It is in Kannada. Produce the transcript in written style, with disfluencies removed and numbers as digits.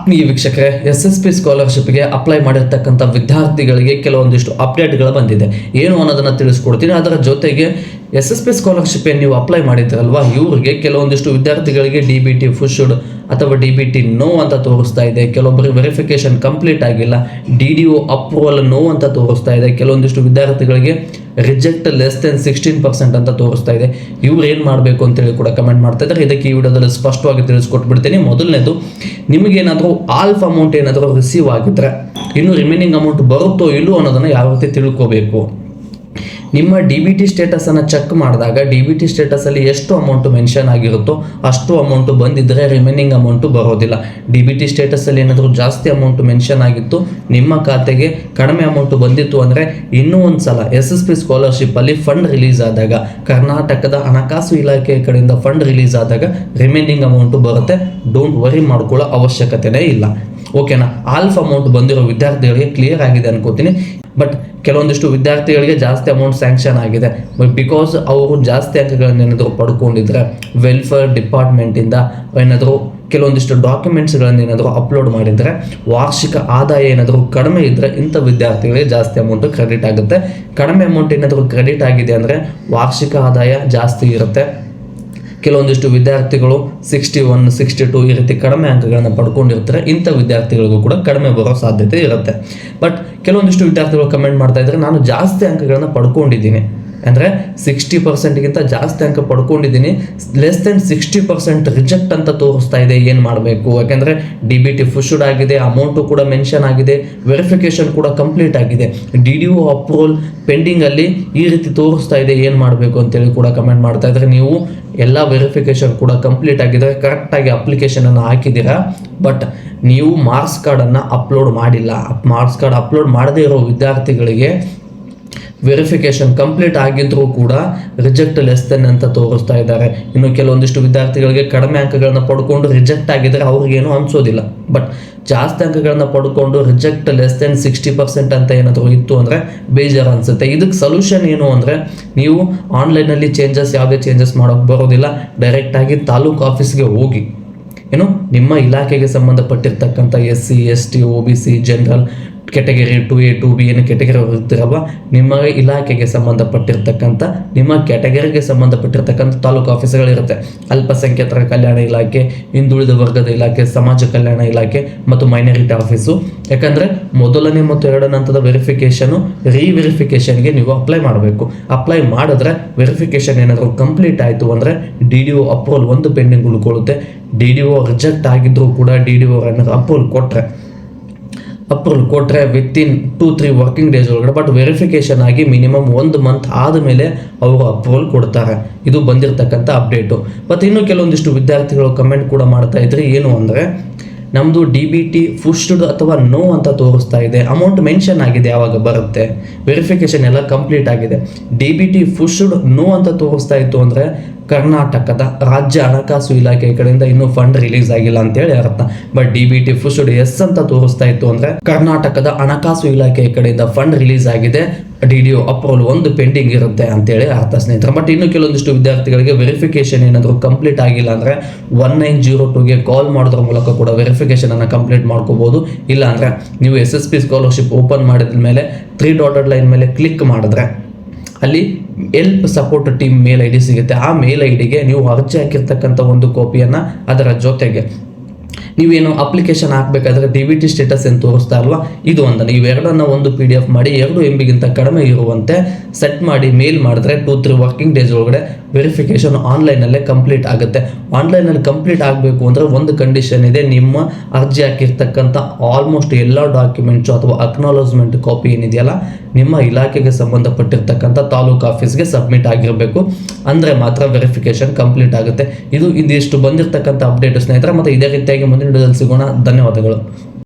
ಆತ್ಮೀಯ ವೀಕ್ಷಕರೇ, SSP ಸ್ಕಾಲರ್ಶಿಪ್ಗೆ ಅಪ್ಲೈ ಮಾಡಿರ್ತಕ್ಕಂಥ ವಿದ್ಯಾರ್ಥಿಗಳಿಗೆ ಕೆಲವೊಂದಿಷ್ಟು ಅಪ್ಡೇಟ್ಗಳು ಬಂದಿದೆ. ಏನು ಅನ್ನೋದನ್ನು ತಿಳಿಸ್ಕೊಡ್ತೀನಿ. ಅದರ ಜೊತೆಗೆ SSP ಸ್ಕಾಲರ್ಶಿಪ್ಗೆ ನೀವು ಅಪ್ಲೈ ಮಾಡಿದ್ರಲ್ವಾ, ಇವರಿಗೆ ಕೆಲವೊಂದಿಷ್ಟು ವಿದ್ಯಾರ್ಥಿಗಳಿಗೆ DBT ಪುಷ್ಡ್ ಅಥವಾ DBT ನೋ ಅಂತ ತೋರಿಸ್ತಾ ಇದೆ. ಕೆಲವೊಬ್ಬರಿಗೆ ವೆರಿಫಿಕೇಶನ್ ಕಂಪ್ಲೀಟ್ ಆಗಿಲ್ಲ, DDO ಅಪ್ರೂವಲ್ ನೋ ಅಂತ ತೋರಿಸ್ತಾ ಇದೆ. ಕೆಲವೊಂದಿಷ್ಟು ವಿದ್ಯಾರ್ಥಿಗಳಿಗೆ ರಿಜೆಕ್ಟ್ ಲೆಸ್ ದೆನ್ 16% ಅಂತ ತೋರಿಸ್ತಾ ಇದೆ. ಇವ್ರು ಏನು ಮಾಡಬೇಕು ಅಂತೇಳಿ ಕೂಡ ಕಮೆಂಟ್ ಮಾಡ್ತಾ ಇದ್ದಾರೆ. ಇದಕ್ಕೆ ಈ ವಿಡಿಯೋದಲ್ಲಿ ಸ್ಪಷ್ಟವಾಗಿ ತಿಳಿಸ್ಕೊಟ್ಬಿಡ್ತೀನಿ. ಮೊದಲನೇದು, ನಿಮಗೇನಾದರೂ ಆಲ್ಫ್ ಅಮೌಂಟ್ ಏನಾದರೂ ರಿಸೀವ್ ಆಗಿದ್ರೆ ಇನ್ನು ರಿಮೈನಿಂಗ್ ಅಮೌಂಟ್ ಬರುತ್ತೋ ಇಲ್ಲೋ ಅನ್ನೋದನ್ನು ಯಾವ ರೀತಿ ತಿಳ್ಕೋಬೇಕು. ನಿಮ್ಮ DBT ಸ್ಟೇಟಸನ್ನು ಚೆಕ್ ಮಾಡಿದಾಗ DBT ಸ್ಟೇಟಸಲ್ಲಿ ಎಷ್ಟು ಅಮೌಂಟು ಮೆನ್ಷನ್ ಆಗಿರುತ್ತೋ ಅಷ್ಟು ಅಮೌಂಟು ಬಂದಿದ್ದರೆ ರಿಮೈನಿಂಗ್ ಅಮೌಂಟು ಬರೋದಿಲ್ಲ. DBT ಸ್ಟೇಟಸಲ್ಲಿ ಏನಾದರೂ ಜಾಸ್ತಿ ಅಮೌಂಟು ಮೆನ್ಷನ್ ಆಗಿತ್ತು, ನಿಮ್ಮ ಖಾತೆಗೆ ಕಡಿಮೆ ಅಮೌಂಟು ಬಂದಿತ್ತು ಅಂದರೆ ಇನ್ನೂ ಒಂದು ಸಲ SSP ಸ್ಕಾಲರ್ಶಿಪ್ಪಲ್ಲಿ ಫಂಡ್ ರಿಲೀಸ್ ಆದಾಗ, ಕರ್ನಾಟಕದ ಹಣಕಾಸು ಇಲಾಖೆ ಕಡೆಯಿಂದ ಫಂಡ್ ರಿಲೀಸ್ ಆದಾಗ ರಿಮೈನಿಂಗ್ ಅಮೌಂಟು ಬರುತ್ತೆ. ಡೋಂಟ್ ವರಿ ಮಾಡ್ಕೊಳ್ಳೋ ಅವಶ್ಯಕತೆನೇ ಇಲ್ಲ. ಓಕೆನಾ? ಆಲ್ಫ್ ಅಮೌಂಟ್ ಬಂದಿರೋ ವಿದ್ಯಾರ್ಥಿಗಳಿಗೆ ಕ್ಲಿಯರ್ ಆಗಿದೆ ಅನ್ಕೋತೀನಿ. ಬಟ್ ಕೆಲವೊಂದಿಷ್ಟು ವಿದ್ಯಾರ್ಥಿಗಳಿಗೆ ಜಾಸ್ತಿ ಅಮೌಂಟ್ ಸ್ಯಾಂಕ್ಷನ್ ಆಗಿದೆ. ಬಿಕಾಸ್ ಅವರು ಜಾಸ್ತಿ ಅಂಕಗಳನ್ನೇನಾದರೂ ಪಡ್ಕೊಂಡಿದ್ರೆ ವೆಲ್ಫೇರ್ ಡಿಪಾರ್ಟ್ಮೆಂಟಿಂದ ಏನಾದರೂ ಕೆಲವೊಂದಿಷ್ಟು ಡಾಕ್ಯುಮೆಂಟ್ಸ್ಗಳನ್ನೇನಾದರೂ ಅಪ್ಲೋಡ್ ಮಾಡಿದರೆ, ವಾರ್ಷಿಕ ಆದಾಯ ಏನಾದರೂ ಕಡಿಮೆ ಇದ್ದರೆ ಇಂಥ ವಿದ್ಯಾರ್ಥಿಗಳಿಗೆ ಜಾಸ್ತಿ ಅಮೌಂಟು ಕ್ರೆಡಿಟ್ ಆಗುತ್ತೆ. ಕಡಿಮೆ ಅಮೌಂಟ್ ಏನಾದರೂ ಕ್ರೆಡಿಟ್ ಆಗಿದೆ ಅಂದರೆ ವಾರ್ಷಿಕ ಆದಾಯ ಜಾಸ್ತಿ ಇರುತ್ತೆ. ಕೆಲವೊಂದಿಷ್ಟು ವಿದ್ಯಾರ್ಥಿಗಳು 61, 62 ಈ ರೀತಿ ಕಡಿಮೆ ಅಂಕಗಳನ್ನು ಪಡ್ಕೊಂಡಿರ್ತಾರೆ. ಇಂಥ ವಿದ್ಯಾರ್ಥಿಗಳಿಗೂ ಕೂಡ ಕಡಿಮೆ ಬರೋ ಸಾಧ್ಯತೆ ಇರುತ್ತೆ. ಬಟ್ ಕೆಲವೊಂದಿಷ್ಟು ವಿದ್ಯಾರ್ಥಿಗಳು ಕಮೆಂಟ್ ಮಾಡ್ತಾ ಇದ್ದಾರೆ, ನಾನು ಜಾಸ್ತಿ ಅಂಕಗಳನ್ನು ಪಡ್ಕೊಂಡಿದ್ದೀನಿ ಅಂದರೆ 60%ಗಿಂತ ಜಾಸ್ತಿ ಅಂಕ ಪಡ್ಕೊಂಡಿದ್ದೀನಿ, ಲೆಸ್ ದೆನ್ 60% ರಿಜೆಕ್ಟ್ ಅಂತ ತೋರಿಸ್ತಾ ಇದೆ, ಏನು ಮಾಡಬೇಕು? ಯಾಕೆಂದರೆ DBT ಪುಷ್ಡ್ ಆಗಿದೆ, ಅಮೌಂಟು ಕೂಡ ಮೆನ್ಷನ್ ಆಗಿದೆ, ವೆರಿಫಿಕೇಶನ್ ಕೂಡ ಕಂಪ್ಲೀಟ್ ಆಗಿದೆ, DDO ಅಪ್ರೂವಲ್ ಪೆಂಡಿಂಗಲ್ಲಿ ಈ ರೀತಿ ತೋರಿಸ್ತಾ ಇದೆ, ಏನು ಮಾಡಬೇಕು ಅಂತೇಳಿ ಕೂಡ ಕಮೆಂಟ್ ಮಾಡ್ತಾ ಇದ್ದಾರೆ. ನೀವು ಎಲ್ಲ ವೆರಿಫಿಕೇಶನ್ ಕೂಡ ಕಂಪ್ಲೀಟ್ ಆಗಿದ್ರೆ, ಕರೆಕ್ಟಾಗಿ ಅಪ್ಲಿಕೇಶನನ್ನು ಹಾಕಿದ್ದೀರಾ, ಬಟ್ ನೀವು ಮಾರ್ಕ್ಸ್ ಕಾರ್ಡನ್ನು ಅಪ್ಲೋಡ್ ಮಾಡಿಲ್ಲ. ಮಾರ್ಕ್ಸ್ ಕಾರ್ಡ್ ಅಪ್ಲೋಡ್ ಮಾಡದೇ ಇರೋ ವಿದ್ಯಾರ್ಥಿಗಳಿಗೆ ವೆರಿಫಿಕೇಶನ್ ಕಂಪ್ಲೀಟ್ ಆಗಿದ್ರೂ ಕೂಡ ರಿಜೆಕ್ಟ್ ಲೆಸ್ ದೆನ್ ಅಂತ ತೋರಿಸ್ತಾ ಇದ್ದಾರೆ. ಇನ್ನು ಕೆಲವೊಂದಿಷ್ಟು ವಿದ್ಯಾರ್ಥಿಗಳಿಗೆ ಕಡಿಮೆ ಅಂಕಗಳನ್ನ ಪಡ್ಕೊಂಡು ರಿಜೆಕ್ಟ್ ಆಗಿದ್ರೆ ಅವ್ರಿಗೇನು ಅನಿಸೋದಿಲ್ಲ. ಬಟ್ ಜಾಸ್ತಿ ಅಂಕಗಳನ್ನ ಪಡ್ಕೊಂಡು ರಿಜೆಕ್ಟ್ ಲೆಸ್ ದೆನ್ 60% ಅಂತ ಏನಾದರೂ ಇತ್ತು ಅಂದರೆ ಬೇಜಾರು ಅನಿಸುತ್ತೆ. ಇದಕ್ಕೆ ಸೊಲ್ಯೂಷನ್ ಏನು ಅಂದರೆ, ನೀವು ಆನ್ಲೈನಲ್ಲಿ ಯಾವುದೇ ಚೇಂಜಸ್ ಮಾಡೋಕ್ಕೆ ಬರೋದಿಲ್ಲ. ಡೈರೆಕ್ಟಾಗಿ ತಾಲೂಕು ಆಫೀಸ್ಗೆ ಹೋಗಿ, ಏನು ನಿಮ್ಮ ಇಲಾಖೆಗೆ ಸಂಬಂಧಪಟ್ಟಿರ್ತಕ್ಕಂಥ SC, ST, OBC, general category 2A 2B ಏನು ಕೆಟಗರಿ ಇರ್ತೀರಲ್ವ, ನಿಮ್ಮ ಇಲಾಖೆಗೆ ಸಂಬಂಧಪಟ್ಟಿರ್ತಕ್ಕಂಥ, ನಿಮ್ಮ ಕ್ಯಾಟಗರಿಗೆ ಸಂಬಂಧಪಟ್ಟಿರ್ತಕ್ಕಂಥ ತಾಲೂಕು ಆಫೀಸ್ಗಳಿರುತ್ತೆ. ಅಲ್ಪಸಂಖ್ಯಾತರ ಕಲ್ಯಾಣ ಇಲಾಖೆ, ಹಿಂದುಳಿದ ವರ್ಗದ ಇಲಾಖೆ, ಸಮಾಜ ಕಲ್ಯಾಣ ಇಲಾಖೆ ಮತ್ತು ಮೈನಾರಿಟಿ ಆಫೀಸು. ಯಾಕಂದರೆ ಮೊದಲನೇ ಮತ್ತು ಎರಡನೇ ಹಂತದ ವೆರಿಫಿಕೇಷನು ರಿವೆರಿಫಿಕೇಷನ್ಗೆ ನೀವು ಅಪ್ಲೈ ಮಾಡಬೇಕು. ಅಪ್ಲೈ ಮಾಡಿದ್ರೆ ವೆರಿಫಿಕೇಷನ್ ಏನಾದರೂ ಕಂಪ್ಲೀಟ್ ಆಯಿತು ಅಂದರೆ DDO ಅಪ್ರೂವಲ್ ಒಂದು ಪೆಂಡಿಂಗ್ ಉಳ್ಕೊಳ್ಳುತ್ತೆ. DDO ರಿಜೆಕ್ಟ್ ಆಗಿದ್ದರೂ ಕೂಡ DDO ಏನಾದರೂ ಅಪ್ರೂವಲ್ ಕೊಟ್ಟರೆ ವಿತಿನ್ 2-3 ವರ್ಕಿಂಗ್ ಡೇಸ್ ಒಳಗಡೆ, ಬಟ್ ವೆರಿಫಿಕೇಶನ್ ಆಗಿ ಮಿನಿಮಮ್ 1 ಮಂತ್ ಆದಮೇಲೆ ಅವರು ಅಪ್ರೂವಲ್ ಕೊಡ್ತಾರೆ. ಇದು ಬಂದಿರತಕ್ಕಂಥ ಅಪ್ಡೇಟು. ಮತ್ತು ಇನ್ನು ಕೆಲವೊಂದಿಷ್ಟು ವಿದ್ಯಾರ್ಥಿಗಳು ಕಮೆಂಟ್ ಕೂಡ ಮಾಡ್ತಾ ಇದ್ರಿ, ಏನು ಅಂದರೆ ನಮ್ಮದು DBT ಪುಷ್ಡ್ ಅಥವಾ ನೋ ಅಂತ ತೋರಿಸ್ತಾ ಇದೆ, ಅಮೌಂಟ್ ಮೆನ್ಷನ್ ಆಗಿದೆ, ಯಾವಾಗ ಬರುತ್ತೆ? ವೆರಿಫಿಕೇಶನ್ ಎಲ್ಲ ಕಂಪ್ಲೀಟ್ ಆಗಿದೆ. DBT ಪುಷ್ಡ್ ನೋ ಅಂತ ತೋರಿಸ್ತಾ ಇತ್ತು ಅಂದರೆ ಕರ್ನಾಟಕದ ರಾಜ್ಯ ಹಣಕಾಸು ಇಲಾಖೆ ಕಡೆಯಿಂದ ಇನ್ನೂ ಫಂಡ್ ರಿಲೀಸ್ ಆಗಿಲ್ಲ ಅಂತೇಳಿ ಅರ್ಥ. ಬಟ್ DBT ಪುಷ್ಡ್ ಎಸ್ ಅಂತ ತೋರಿಸ್ತಾ ಇತ್ತು ಅಂದರೆ ಕರ್ನಾಟಕದ ಹಣಕಾಸು ಇಲಾಖೆ ಕಡೆಯಿಂದ ಫಂಡ್ ರಿಲೀಸ್ ಆಗಿದೆ, DDO ಅಪ್ರೂವಲ್ ಒಂದು ಪೆಂಡಿಂಗ್ ಇರುತ್ತೆ ಅಂತೇಳಿ ಅರ್ಥ ಸ್ನೇಹಿತರೆ. ಬಟ್ ಇನ್ನು ಕೆಲವೊಂದಿಷ್ಟು ವಿದ್ಯಾರ್ಥಿಗಳಿಗೆ ವೆರಿಫಿಕೇಶನ್ ಏನಾದರೂ ಕಂಪ್ಲೀಟ್ ಆಗಿಲ್ಲ ಅಂದರೆ 1902ಗೆ ಕಾಲ್ ಮಾಡೋದ್ರ ಮೂಲಕ ಕೂಡ ವೆರಿಫಿಕೇಶನನ್ನು ಕಂಪ್ಲೀಟ್ ಮಾಡ್ಕೋಬೋದು. ಇಲ್ಲ ಅಂದರೆ ನೀವು SSP ಸ್ಕಾಲರ್ಶಿಪ್ ಓಪನ್ ಮಾಡಿದ ಮೇಲೆ 3 ಡಾಟೆಡ್ ಲೈನ್ ಮೇಲೆ ಕ್ಲಿಕ್ ಮಾಡಿದ್ರೆ ಅಲ್ಲಿ ಹೆಲ್ಪ್ ಸಪೋರ್ಟ್ ಟೀಮ್ ಮೇಲ್ ID ಸಿಗುತ್ತೆ. ಆ ಮೇಲ್ IDಗೆ ನೀವು ಅರ್ಜಿ ಹಾಕಿರ್ತಕ್ಕಂಥ ಒಂದು ಕಾಪಿಯನ್ನು, ಅದರ ಜೊತೆಗೆ ನೀವೇನು ಅಪ್ಲಿಕೇಶನ್ ಹಾಕಬೇಕಾದ್ರೆ DBT ಸ್ಟೇಟಸ್ ಏನು ತೋರಿಸ್ತಾ ಅಲ್ವಾ, ಇದು ಅಂತ ಇವೆರಡನ್ನು ಒಂದು PDF ಮಾಡಿ 2 MBಗಿಂತ ಕಡಿಮೆ ಇರುವಂತೆ ಸೆಟ್ ಮಾಡಿ ಮೇಲ್ ಮಾಡಿದ್ರೆ 2-3 ವರ್ಕಿಂಗ್ ಡೇಸ್ ಒಳಗಡೆ ವೆರಿಫಿಕೇಶನ್ ಆನ್ಲೈನಲ್ಲೇ ಕಂಪ್ಲೀಟ್ ಆಗುತ್ತೆ. ಆನ್ಲೈನಲ್ಲಿ ಕಂಪ್ಲೀಟ್ ಆಗಬೇಕು ಅಂದರೆ ಒಂದು ಕಂಡೀಷನ್ ಇದೆ, ನಿಮ್ಮ ಅರ್ಜಿ ಹಾಕಿರ್ತಕ್ಕಂಥ ಆಲ್ಮೋಸ್ಟ್ ಎಲ್ಲ ಡಾಕ್ಯುಮೆಂಟ್ಸು ಅಥವಾ ಅಕ್ನಾಲಜ್ಮೆಂಟ್ ಕಾಪಿ ಏನಿದೆಯಲ್ಲ, ನಿಮ್ಮ ಇಲಾಖೆಗೆ ಸಂಬಂಧಪಟ್ಟಿರ್ತಕ್ಕಂಥ ತಾಲೂಕು ಆಫೀಸ್ಗೆ ಸಬ್ಮಿಟ್ ಆಗಿರಬೇಕು. ಅಂದರೆ ಮಾತ್ರ ವೆರಿಫಿಕೇಶನ್ ಕಂಪ್ಲೀಟ್ ಆಗುತ್ತೆ. ಇದು ಇದಿಷ್ಟು ಬಂದಿರತಕ್ಕಂಥ ಅಪ್ಡೇಟ್ ಸ್ನೇಹಿತರೆ. ಮತ್ತು ಇದೇ ರೀತಿಯಾಗಿ ಮುಂದಿನ ವಿಡಿಯೋದಲ್ಲಿ ಸಿಗೋಣ. ಧನ್ಯವಾದಗಳು.